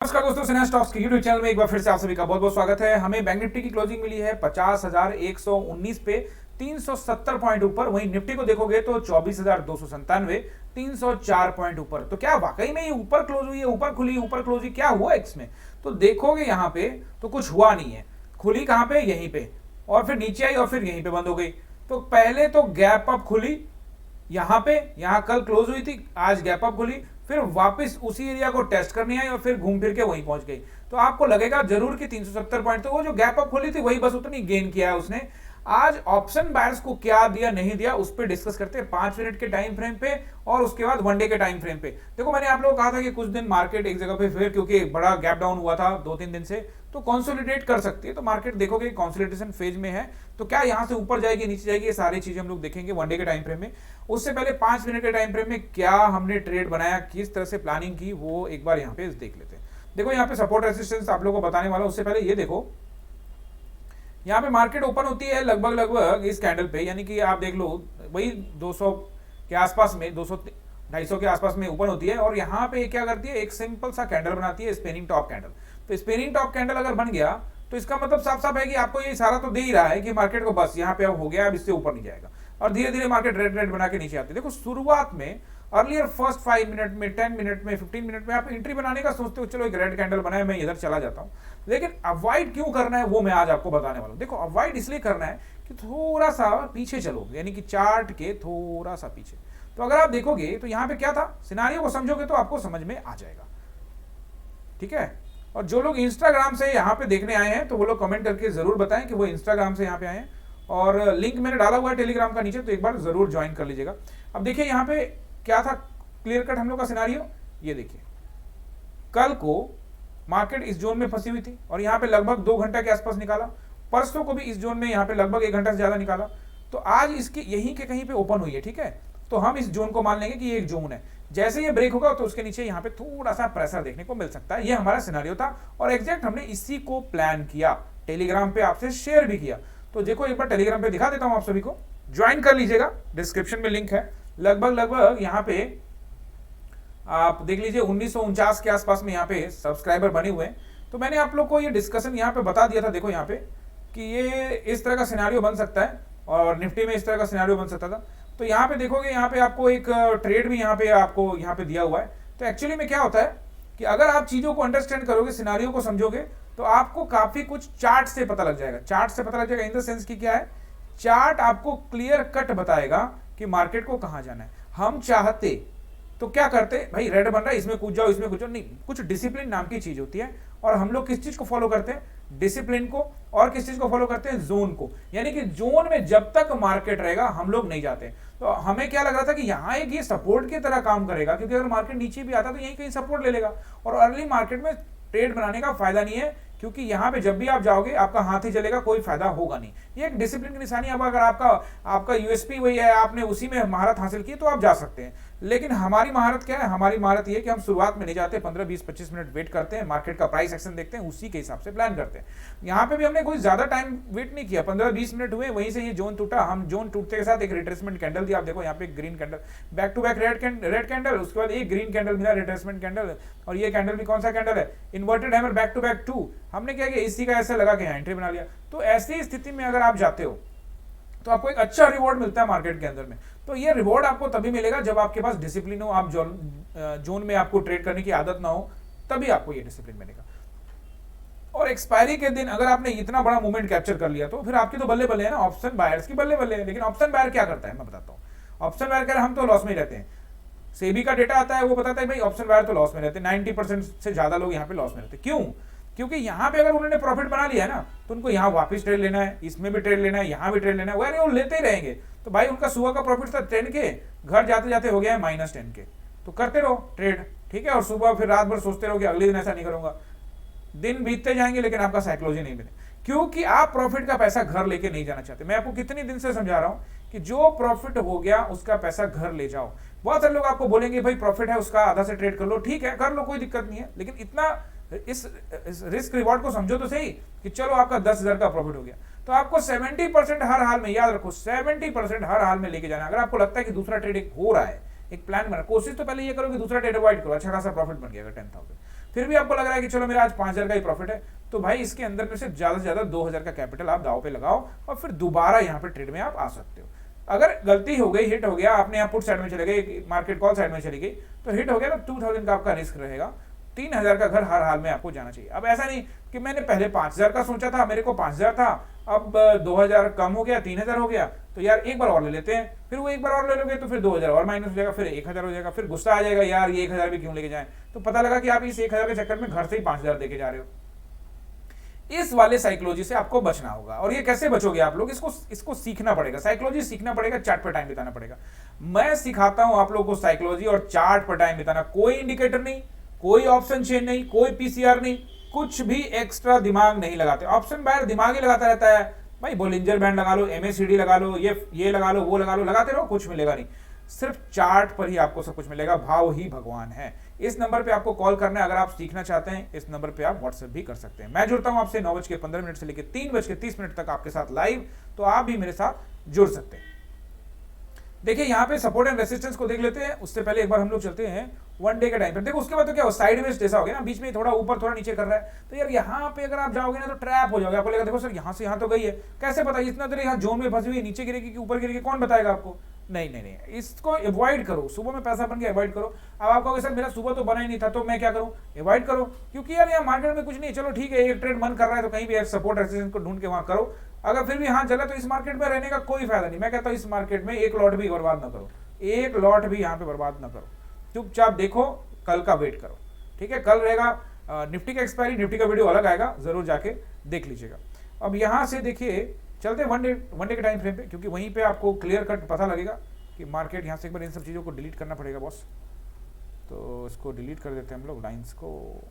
नमस्कार दोस्तों, सिन्हा स्टॉक्स के यूट्यूब चैनल में एक बार फिर से आप सभी का बहुत बहुत स्वागत है। हमें बैंक निफ्टी की क्लोजिंग मिली है 50,119 पे, 370 पॉइंट ऊपर। वहीं निफ्टी को देखोगे तो 24,297, 304 पॉइंट ऊपर। तो क्या वाकई में ये ऊपर क्लोज हुई है, ऊपर खुली, ऊपर क्लोज हुई, क्या हुआ इसमें? तो देखोगे यहाँ पे तो कुछ हुआ नहीं है। खुली कहाँ पे? यहीं पे, और फिर नीचे आई और फिर यहीं पे बंद हो गई। तो पहले तो गैप अप खुली यहाँ पे, यहाँ कल क्लोज हुई थी, आज गैप अप खुली, फिर वापस उसी एरिया को टेस्ट करने आई और फिर घूम फिर के वहीं पहुंच गई। तो आपको लगेगा जरूर कि 370 पॉइंट, तो वो जो गैप अप खोली थी वही बस उतनी गेन किया है उसने। आज ऑप्शन बायर्स को क्या दिया नहीं दिया उस पर डिस्कस करते हैं 5 मिनट के टाइम फ्रेम पे और उसके बाद वन डे के टाइम फ्रेम पे। देखो, मैंने आप लोगों को कहा था कि कुछ दिन मार्केट एक जगह पे फिर, क्योंकि बड़ा गैप डाउन हुआ था 2-3 दिन से, तो कंसोलिडेट कर सकती है। तो मार्केट देखोगे कंसोलिडेशन फेज में है, तो क्या यहां से ऊपर जाएगी, नीचे जाएगी, ये सारी चीजें हम लोग देखेंगे वन डे के टाइम फ्रेम में। उससे पहले 5 मिनट के टाइम फ्रेम में क्या हमने ट्रेड बनाया, किस तरह से प्लानिंग की, वो एक बार यहाँ पे देख लेते हैं। देखो यहाँ पे सपोर्ट रेजिस्टेंस आप लोगों को बताने वाला, उससे पहले ये देखो, यहाँ पे मार्केट ओपन होती है लगभग इस कैंडल पे, यानी कि आप देख लो वही 200 के आसपास में, 200-250 के आसपास में ओपन होती है। और यहाँ पे क्या करती है, एक सिंपल सा कैंडल बनाती है, स्पिनिंग टॉप कैंडल। तो स्पिनिंग टॉप कैंडल अगर बन गया तो इसका मतलब साफ साफ है कि आपको ये इशारा तो दे ही रहा है कि मार्केट को बस यहाँ पे अब हो गया, अब इससे ऊपर नहीं जाएगा, और धीरे धीरे मार्केट रेड बना के नीचे आती है। देखो शुरुआत में अर्लियर फर्स्ट 5 मिनट में, 10 मिनट में, 15 मिनट में आप एंट्री बनाने का सोचते हो, चलो एक रेड कैंडल बनाए, मैं इधर चला जाता हूं। लेकिन अवॉइड क्यों करना है वो मैं आज आपको बताने वाला हूं। देखो, अवॉइड इसलिए करना है कि थोड़ा सा पीछे चलो, यानी कि चार्ट के थोड़ा सा पीछे। तो अगर आप देखोगे तो यहाँ पे क्या था, सिनारियो को समझोगे तो आपको समझ में आ जाएगा, ठीक है। और जो लोग इंस्टाग्राम से यहाँ पे देखने आए हैं तो वो लोग कमेंट करके जरूर बताएं कि वो इंस्टाग्राम से यहाँ पे आए हैं, और लिंक मैंने डाला हुआ है टेलीग्राम का नीचे, तो एक बार जरूर ज्वाइन कर लीजिएगा। अब देखिए यहाँ पे क्या था क्लियर कट हम लोग का सिनारियो, ये देखिए कल को मार्केट इस जोन में फंसी हुई थी और यहाँ पे लगभग 2 घंटा के आसपास निकाला। परसों को भी इस जोन में यहाँ पे लगभग 1 घंटा से ज्यादा निकाला। तो आज इसकी यहीं के कहीं पे ओपन हुई है, ठीक है। तो हम इस जोन को मान लेंगे कि ये एक जोन है। जैसे ये ब्रेक होगा तो उसके नीचे यहाँ पे थोड़ा सा प्रेशर देखने को मिल सकता है। ये हमारा सिनारियो था और एग्जैक्ट हमने इसी को प्लान किया, टेलीग्राम पे आपसे शेयर भी किया। तो देखो एक बार टेलीग्राम पे दिखा देता हूं, आप सभी को ज्वाइन कर लीजिएगा, डिस्क्रिप्शन में लिंक है। लगभग यहाँ पे आप देख लीजिए 1949 के आसपास में यहाँ पे सब्सक्राइबर बने हुए हैं। तो मैंने आप लोग को ये डिस्कशन यहाँ पे बता दिया था, देखो यहाँ पे कि ये इस तरह का सिनारियो बन सकता है और निफ्टी में इस तरह का सिनारियो बन सकता था। तो यहाँ पे देखोगे, यहाँ पे आपको एक ट्रेड भी यहाँ पे आपको यहाँ पे दिया हुआ है। तो एक्चुअली में क्या होता है कि अगर आप चीजों को अंडरस्टैंड करोगे, सिनारियो को समझोगे, तो आपको काफी कुछ चार्ट से पता लग जाएगा। चार्ट से पता लग जाएगा इन द सेंस की क्या है, चार्ट आपको क्लियर कट बताएगा कि मार्केट को कहां जाना है। हम चाहते तो क्या करते, भाई रेड बन रहा है इसमें कूद जाओ, इसमें कूद जाओ, नहीं, कुछ डिसिप्लिन नाम की चीज होती है। और हम लोग किस चीज को फॉलो करते हैं, डिसिप्लिन को, और किस चीज को फॉलो करते हैं, जोन को। यानी कि जोन में जब तक मार्केट रहेगा हम लोग नहीं जाते। तो हमें क्या लग रहा था कि यहाँ एक ये सपोर्ट की तरह काम करेगा, क्योंकि अगर मार्केट नीचे भी आता तो यहीं कहीं सपोर्ट ले लेगा। और अर्ली मार्केट में ट्रेड बनाने का फायदा नहीं है, क्योंकि यहाँ पे जब भी आप जाओगे आपका हाथ ही चलेगा, कोई फायदा होगा नहीं। ये एक डिसिप्लिन की निशानी है। अब अगर आपका यूएसपी वही है, आपने उसी में महारत हासिल की, तो आप जा सकते हैं। लेकिन हमारी महारत क्या है, हमारी महारत ये है कि हम शुरुआत में नहीं जाते, 15-20-25 मिनट वेट करते हैं, मार्केट का प्राइस एक्शन देखते हैं, उसी के हिसाब से प्लान करते हैं। यहाँ पे भी हमने कोई ज्यादा टाइम वेट नहीं किया, 15-20 मिनट हुए, वहीं से ये जोन टूटा। हम जोन टूटते के साथ एक रिट्रेसमेंट कैंडल दिया। आप देखो यहाँ पे green candle, back to back red candle, उसके बाद एक ग्रीन कैंडल मिला, रिट्रेसमेंट कैंडल। और ये कैंडल भी कौन सा कैंडल है, inverted hammer, back to back 2। हमने क्या किया, इसी का ऐसे लगा के एंट्री बना लिया। तो ऐसी स्थिति में अगर आप जाते हो तो आपको एक अच्छा रिवॉर्ड मिलता है मार्केट के अंदर में। तो ये रिवॉर्ड आपको तभी मिलेगा जब आपके पास डिसिप्लिन हो, आप जोन में आपको ट्रेड करने की आदत ना हो, तभी आपको ये डिसिप्लिन मिलेगा। और एक्सपायरी के दिन अगर आपने इतना बड़ा मूवमेंट कैप्चर कर लिया तो फिर आपकी तो बल्ले बल्ले है ना, ऑप्शन बायर्स की बल्ले बल्ले है। लेकिन ऑप्शन बायर क्या करता है मैं बताता हूँ। ऑप्शन बायर कह रहे हम तो लॉस में रहते हैं। सेबी का डेटा आता है, वो बताता है भाई ऑप्शन बायर तो लॉस में रहते हैं, 90% से ज्यादा लोग यहाँ पे लॉस में रहते हैं। क्यों? क्योंकि यहाँ पे अगर उन्होंने प्रॉफिट बना लिया है ना, तो उनको यहाँ वापस ट्रेड लेना है, इसमें भी ट्रेड लेना है, यहाँ भी ट्रेड लेना है, वो लेते ही रहेंगे। तो भाई उनका सुबह का प्रॉफिट था 10 के, घर जाते जाते हो गया है -10 के। तो करते रहो ट्रेड, ठीक है। और सुबह फिर रात भर सोचते रहो कि अगले दिन ऐसा नहीं करूंगा। दिन बीतते जाएंगे लेकिन आपका साइकोलॉजी नहीं बने, क्योंकि आप प्रॉफिट का पैसा घर लेके नहीं जाना चाहते। मैं आपको कितने दिन से समझा रहा हूं कि जो प्रॉफिट हो गया उसका पैसा घर ले जाओ। बहुत सारे लोग आपको बोलेंगे भाई प्रॉफिट है उसका आधा से ट्रेड कर लो, ठीक है कर लो, कोई दिक्कत नहीं है। लेकिन इतना इस रिस्क रिवॉर्ड को समझो तो सही कि चलो आपका 10,000 का प्रॉफिट हो गया, तो आपको 70% हर हाल में, याद रखो 70% हर हाल में लेके जाना। अगर आपको लगता है कि दूसरा ट्रेड हो रहा है, एक प्लान बना, कोशिश तो पहले ये करो कि दूसरा ट्रेड अवॉइड करो, अच्छा खासा प्रॉफिट बन गया 10,000। फिर भी आपको लग रहा है कि चलो मेरा आज 5,000 का ही प्रॉफिट है, तो भाई इसके अंदर में से ज्यादा से ज्यादा 2,000 का कैपिटल आप दाव पे लगाओ और फिर दोबारा यहाँ पे ट्रेड में आप आ सकते हो। अगर गलती हो गई, हिट हो गया, आपने यहाँ पुट साइड में चले गए, मार्केट कॉल साइड में चली गई, तो हिट हो गया तो 2,000 का आपका रिस्क रहेगा। 3,000 का घर हर हाल में आपको जाना चाहिए। अब ऐसा नहीं कि मैंने पहले 5,000 का सोचा था, मेरे को 5,000 था, अब 2,000 कम हो गया, 3,000 हो गया, तो यार एक बार और ले लेते हैं। फिर वो एक बार और ले लोगे तो फिर 2,000 और माइनस हो जाएगा, फिर 1,000 हो जाएगा, फिर गुस्सा आ जाएगा यार ये 1,000 भी क्यों लेके जाएं। तो पता लगा कि आप इस 1,000 के चक्कर में घर से ही 5,000 देके जा रहे हो। इस वाले साइकोलॉजी से आपको बचना होगा। और ये कैसे बचोगे आप लोग, इसको सीखना पड़ेगा, साइकोलॉजी सीखना पड़ेगा, चार्ट पर टाइम बिताना पड़ेगा। मैं सिखाता हूं आप लोगों को साइकोलॉजी और चार्ट पर टाइम बिताना। कोई इंडिकेटर नहीं, कोई ऑप्शन चेन नहीं, कोई पीसीआर नहीं, कुछ भी एक्स्ट्रा दिमाग नहीं लगाते। ऑप्शन बायर दिमाग ही लगाता रहता है भाई, बोलिंजर बैंड लगा लो, एमएसीडी लगा लो, ये लगा लो, वो लगा लो, लगाते रहो, कुछ मिलेगा नहीं। सिर्फ चार्ट पर ही आपको सब कुछ मिलेगा। भाव ही भगवान है। इस नंबर पे आपको कॉल करना है अगर आप सीखना चाहते हैं। इस नंबर पे आप व्हाट्सएप भी कर सकते हैं। मैं जुड़ता हूं आपसे 9:15 से लेकर 3:30 तक आपके साथ लाइव, तो आप भी मेरे साथ जुड़ सकते हैं। देखिए यहाँ पे सपोर्ट एंड रेसिस्टेंस को देख लेते हैं। उससे पहले एक बार हम लोग चलते हैं 1 डे के टाइम पर। देखो उसके बाद तो क्या हो, साइडवेज जैसा हो गया ना, बीच में थोड़ा ऊपर थोड़ा नीचे कर रहा है, तो यार यहाँ पे अगर आप जाओगे ना तो ट्रैप हो जाओगे। आपको लगेगा देखो सर यहाँ से यहाँ तो गई है, कैसे पता इतना देर यहाँ जोन में फंसी हुई, नीचे गिरेगी कि ऊपर गिरेगी, कौन बताएगा आपको। नहीं, इसको अवॉइड करो। सुबह में पैसा बन के अवॉइड करो। अब आप कहोगे सर मेरा सुबह तो बना ही नहीं था, तो मैं क्या करूं, अवॉइड करो। क्योंकि यार यहाँ मार्केट में कुछ नहीं, चलो ठीक है एक ट्रेड मन कर रहा है तो कहीं भी सपोर्ट रेजिस्टेंस को ढूंढ के वहां करो। अगर फिर भी हाथ चला तो इस मार्केट में रहने का कोई फायदा नहीं। मैं कहता हूं इस मार्केट में एक लॉट भी बर्बाद ना करो, एक लॉट भी यहाँ पे बर्बाद ना करो। चुपचाप देखो, कल का वेट करो, ठीक है। कल रहेगा निफ्टी का एक्सपायरी, निफ्टी का वीडियो अलग आएगा, जरूर जाके देख लीजिएगा। अब यहाँ से देखिए चलते वन डे के टाइम फ्रेम पे, क्योंकि वहीं पे आपको क्लियर कट पता लगेगा कि मार्केट यहाँ से एक बार इन सब चीज़ों को डिलीट करना पड़ेगा बॉस। तो इसको डिलीट कर देते हैं हम लोग, लाइंस को।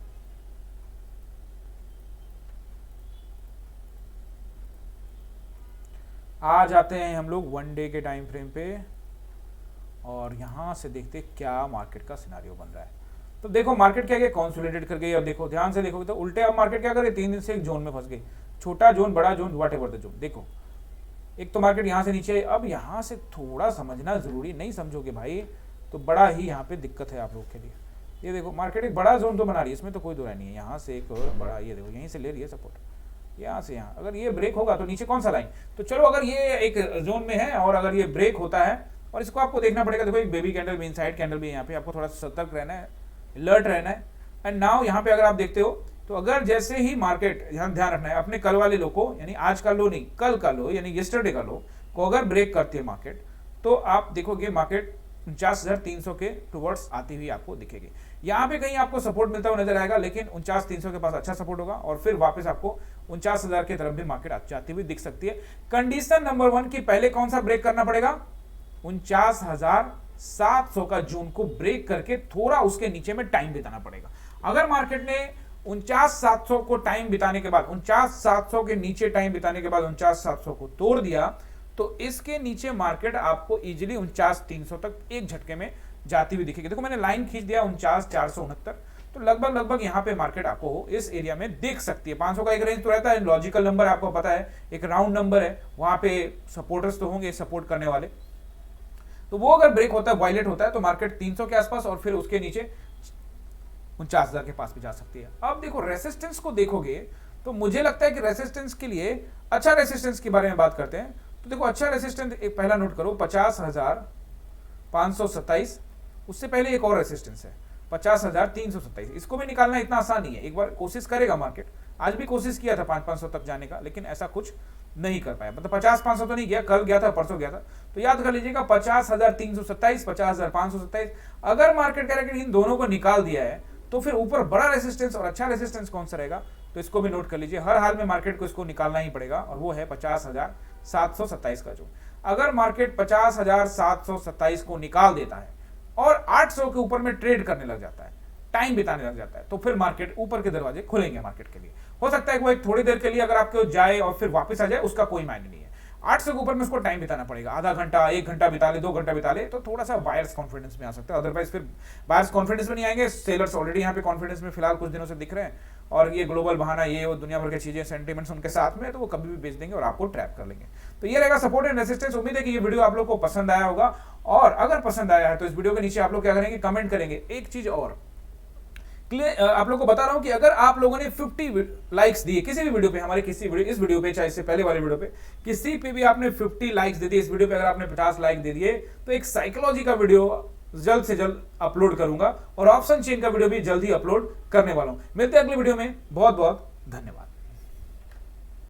आ जाते हैं हम लोग 1 डे के टाइम फ्रेम पे और यहाँ से देखते क्या मार्केट का सिनारियो बन रहा है। तो देखो मार्केट क्या गया, कंसोलिडेट कर गई। और देखो ध्यान से देखोगे तो उल्टे अब मार्केट क्या करे, 3 दिन से एक जोन में फंस गई, छोटा जोन, बड़ा जोन, व्हाटएवर द जोन। देखो एक तो मार्केट यहाँ से नीचे, अब यहाँ से थोड़ा समझना जरूरी, नहीं समझोगे भाई तो बड़ा ही यहाँ पे दिक्कत है आप लोग के लिए। ये देखो मार्केट एक बड़ा जोन तो बना रही है, इसमें तो कोई दो राय नहीं है। यहाँ से एक बड़ा, ये देखो यहीं से ले रही है सपोर्ट, यहाँ से यहाँ। अगर ये ब्रेक होगा तो नीचे कौन सा लाइन, तो चलो अगर ये एक जोन में है और अगर ये ब्रेक होता है, और इसको आपको देखना पड़ेगा। देखो एक बेबी कैंडल भी, इनसाइड कैंडल भी, यहाँ पे आपको थोड़ा सतर्क रहना है, अलर्ट रहना है। एंड नाउ यहाँ पे अगर आप देखते हो तो अगर जैसे ही मार्केट, ध्यान रखना है अपने कल वाले लो को, यानी आज का लो नहीं, कल का लो यानी येस्टरडे का लो को अगर ब्रेक करती है मार्केट, तो आप देखोगे मार्केट 49,300 के टुवर्ड्स आती हुई आपको दिखेगी। यहाँ पे कहीं आपको सपोर्ट मिलता हुआ नजर आएगा, लेकिन 49,300 के पास अच्छा सपोर्ट होगा और फिर वापस आपको 49,000 की तरफ भी मार्केट जाती हुई दिख सकती है। कंडीशन नंबर 1 की पहले कौन सा ब्रेक करना पड़ेगा, 49,700 का जोन को ब्रेक करके थोड़ा उसके नीचे में टाइम बिताना पड़ेगा। अगर मार्केट ने 49,700 को टाइम बिताने के बाद, 49,700 के नीचे टाइम बिताने के बाद 49,700 को तोड़ दिया, तो इसके नीचे मार्केट आपको इजीली 49,300 तक एक झटके में जाती हुई दिखेगी। देखो मैंने लाइन खींच दिया 49,469, तो लगभग यहाँ पे मार्केट आपको इस एरिया में देख सकती है। 500 का एक रेंज तो रहता है, लॉजिकल नंबर आपको पता है, एक राउंड नंबर है, वहां पे सपोर्टर्स तो होंगे सपोर्ट करने वाले। तो वो अगर ब्रेक होता है, वायलेट होता है, तो मार्केट 300 के आसपास और फिर उसके नीचे 49,000 के पास भी जा सकती है। अब देखो रेसिस्टेंस को देखोगे तो मुझे लगता है कि रेसिस्टेंस के लिए अच्छा रेसिस्टेंस के बारे में बात करते हैं। तो देखो अच्छा रेसिस्टेंस एक पहला नोट करो, 50,527। उससे पहले एक और रेसिस्टेंस है 50,327। इसको भी निकालना इतना आसान नहीं है, एक बार कोशिश करेगा मार्केट। आज भी कोशिश किया था 500 तक जाने का, लेकिन ऐसा कुछ नहीं कर पाया। मतलब 50,500 तो नहीं गया, कल गया था, परसों गया था। तो याद कर लीजिएगा 50,327, 50,527। अगर मार्केट कह रहा है कि इन दोनों को निकाल दिया है, तो फिर ऊपर बड़ा रेसिस्टेंस और अच्छा रेसिस्टेंस कौन सा रहेगा, तो इसको भी नोट कर लीजिए। हर हाल में मार्केट को इसको निकालना ही पड़ेगा और वो है 50,727 का जो। अगर मार्केट 50,727 को निकाल देता है और 800 के ऊपर में ट्रेड करने लग जाता है, टाइम बिताने लग जाता है, तो फिर मार्केट ऊपर के दरवाजे खुलेंगे मार्केट के लिए। हो सकता है वो एक थोड़ी देर के लिए अगर आपको जाए और फिर वापस आ जाए, उसका कोई मायने नहीं है। 800 के ऊपर में उसको टाइम बिताना पड़ेगा, आधा घंटा, 1 घंटा बिता ले, 2 घंटा बिता ले, तो थोड़ा सा बायर्स कॉन्फिडेंस में आ सकता है। अदरवाइज फिर बायर्स कॉन्फिडेंस में नहीं आएंगे। सेलर्स ऑलरेडी यहाँ पे कॉन्फिडेंस में फिलहाल कुछ दिनों से दिख रहे हैं, और ये ग्लोबल बहाना, ये वो दुनिया भर की चीजें, सेंटिमेंट्स उनके साथ में, तो वो कभी भी बेच देंगे और आपको ट्रैप कर लेंगे। तो ये रहेगा सपोर्ट एंड रेसिस्टेंस। उम्मीद है कि ये वीडियो आप लोग को पसंद आया होगा, और अगर पसंद आया है तो इस वीडियो के नीचे आप लोग क्या करेंगे, कमेंट करेंगे। एक चीज और आप लोगों को बता रहा हूं कि अगर आप लोगों ने 50 लाइक्स दिए किसी भी वीडियो पे, हमारे किसी वीडियो, इस वीडियो पे चाहे इससे पहले वाले वीडियो पे, किसी पे भी आपने 50 लाइक्स दे दिए, इस वीडियो पे अगर आपने 50 लाइक दे दिए तो एक साइकोलॉजी का वीडियो जल्द से जल्द अपलोड करूंगा और ऑप्शन चेन का वीडियो भी जल्द ही अपलोड करने वाला हूं। मिलते हैं अगले वीडियो में, बहुत बहुत धन्यवाद।